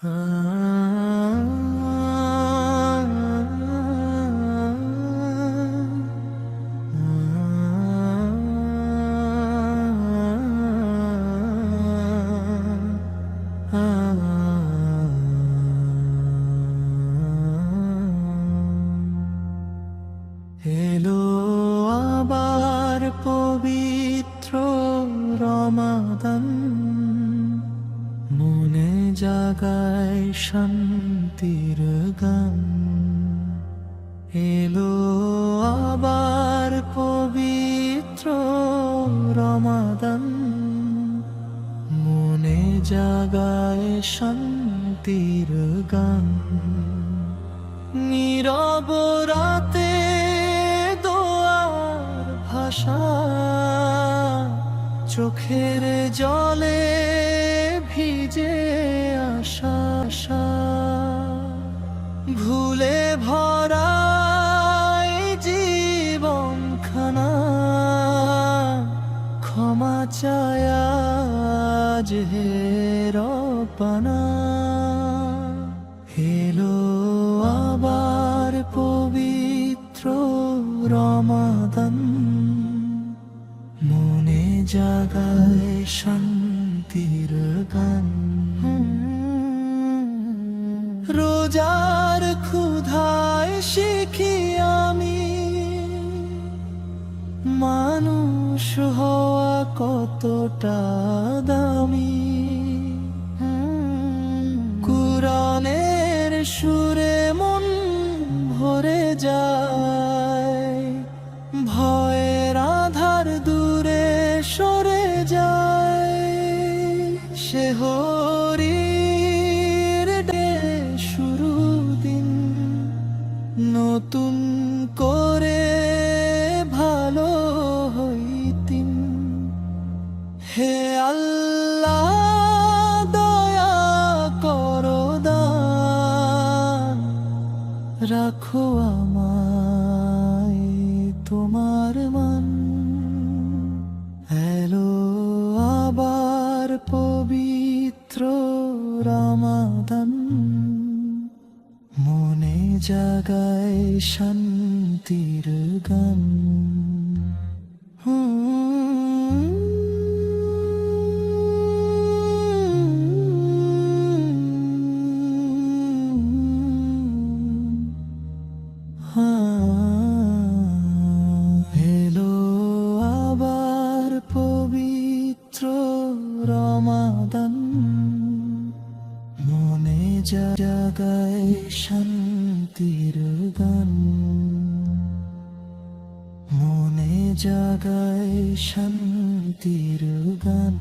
এলো আবার পবিত্র রমাদান, মনে জাগায় শান্তির গান। এলো আবার পবিত্র রমাদান, মনে জাগায় শান্তির গান। নীরব রাতে দোয়ার ভাষা, চোখের জলে ভিজে আশা। ভুলে ভরা জীবন খানা, ক্ষমা চায় আজ হে রব্বানা। এলো আবার পবিত্র রমাদান, মনে জাগায় শান্তির গান। রোজার ক্ষুধায় শিখি আমি, মানুষ হওয়া কতটা দামি। কুরআনের সুরে মন ভরে যায়, ভয়ের আধার দূরে সরে যায়। সেহরির ডে শুরু দিন, নতুন করে ভালো হইতিম। হে আল্লাহ দয়া করো দান, রাখো আমায় তোমার মান। এলো আবার পবিত্র রমাদান, মনে জাগায় শান্তির গান। এলো আবার পবিত্র রমাদান, মনে জাগায় শান্তির গান। মনে জাগায় শান্তির গান।